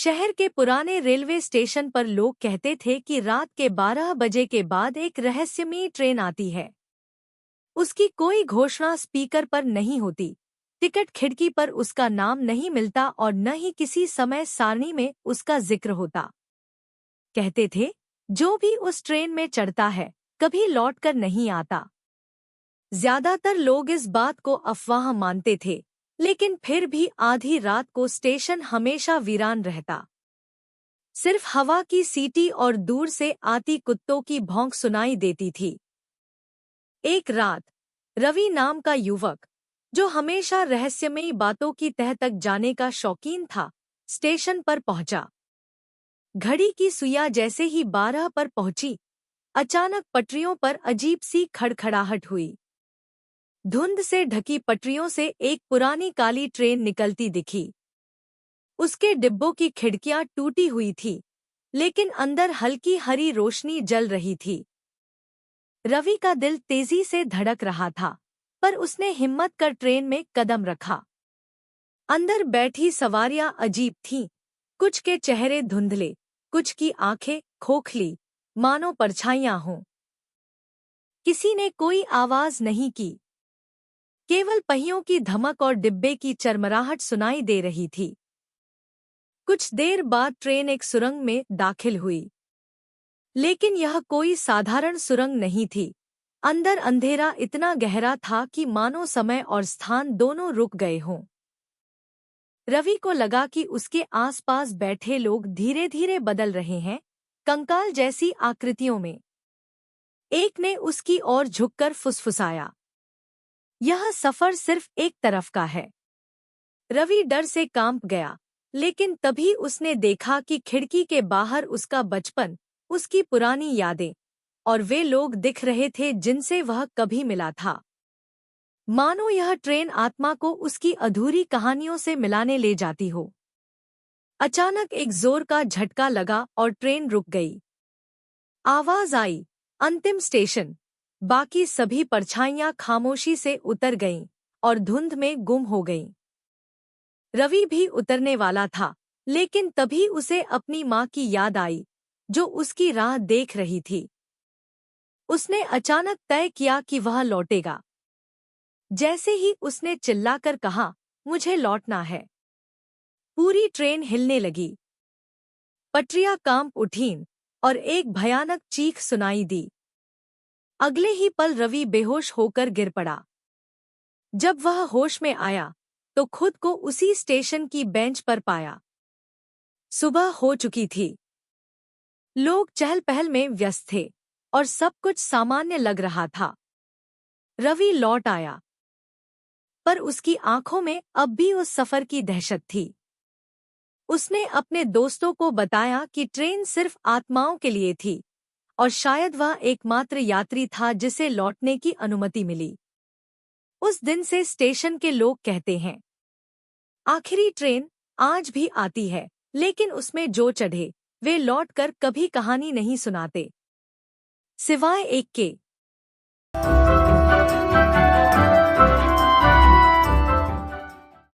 शहर के पुराने रेलवे स्टेशन पर लोग कहते थे कि रात के 12 बजे के बाद एक रहस्यमयी ट्रेन आती है। उसकी कोई घोषणा स्पीकर पर नहीं होती, टिकट खिड़की पर उसका नाम नहीं मिलता और न ही किसी समय सारणी में उसका जिक्र होता। कहते थे, जो भी उस ट्रेन में चढ़ता है कभी लौटकर नहीं आता। ज्यादातर लोग इस बात को अफवाह मानते थे, लेकिन फिर भी आधी रात को स्टेशन हमेशा वीरान रहता। सिर्फ हवा की सीटी और दूर से आती कुत्तों की भौंक सुनाई देती थी। एक रात रवि नाम का युवक, जो हमेशा रहस्यमयी बातों की तह तक जाने का शौकीन था, स्टेशन पर पहुंचा। घड़ी की सुइयां जैसे ही 12 पर पहुंची, अचानक पटरियों पर अजीब सी खड़खड़ाहट हुई। धुंध से ढकी पटरियों से एक पुरानी काली ट्रेन निकलती दिखी। उसके डिब्बों की खिड़कियां टूटी हुई थी, लेकिन अंदर हल्की हरी रोशनी जल रही थी। रवि का दिल तेजी से धड़क रहा था, पर उसने हिम्मत कर ट्रेन में कदम रखा। अंदर बैठी सवारियां अजीब थीं, कुछ के चेहरे धुंधले, कुछ की आंखें खोखली, मानो परछाइयां हों। किसी ने कोई आवाज नहीं की, केवल पहियों की धमक और डिब्बे की चरमराहट सुनाई दे रही थी। कुछ देर बाद ट्रेन एक सुरंग में दाखिल हुई, लेकिन यह कोई साधारण सुरंग नहीं थी। अंदर अंधेरा इतना गहरा था कि मानो समय और स्थान दोनों रुक गए हों। रवि को लगा कि उसके आसपास बैठे लोग धीरे धीरे बदल रहे हैं, कंकाल जैसी आकृतियों में। एक ने उसकी ओर झुककर फुसफुसाया, यह सफर सिर्फ एक तरफ का है। रवि डर से कांप गया, लेकिन तभी उसने देखा कि खिड़की के बाहर उसका बचपन, उसकी पुरानी यादें और वे लोग दिख रहे थे जिनसे वह कभी मिला था। मानो यह ट्रेन आत्मा को उसकी अधूरी कहानियों से मिलाने ले जाती हो। अचानक एक जोर का झटका लगा और ट्रेन रुक गई। आवाज आई, अंतिम स्टेशन। बाकी सभी परछाइयां खामोशी से उतर गईं और धुंध में गुम हो गईं। रवि भी उतरने वाला था, लेकिन तभी उसे अपनी माँ की याद आई, जो उसकी राह देख रही थी। उसने अचानक तय किया कि वह लौटेगा। जैसे ही उसने चिल्लाकर कहा, मुझे लौटना है, पूरी ट्रेन हिलने लगी। पटरियां कांप उठीं और एक भयानक चीख सुनाई दी। अगले ही पल रवि बेहोश होकर गिर पड़ा। जब वह होश में आया, तो खुद को उसी स्टेशन की बेंच पर पाया। सुबह हो चुकी थी। लोग चहल पहल में व्यस्त थे और सब कुछ सामान्य लग रहा था। रवि लौट आया, पर उसकी आंखों में अब भी उस सफर की दहशत थी। उसने अपने दोस्तों को बताया कि ट्रेन सिर्फ आत्माओं के लिए थी और शायद वह एकमात्र यात्री था जिसे लौटने की अनुमति मिली। उस दिन से स्टेशन के लोग कहते हैं, आखिरी ट्रेन आज भी आती है, लेकिन उसमें जो चढ़े वे लौटकर कभी कहानी नहीं सुनाते, सिवाय एक के।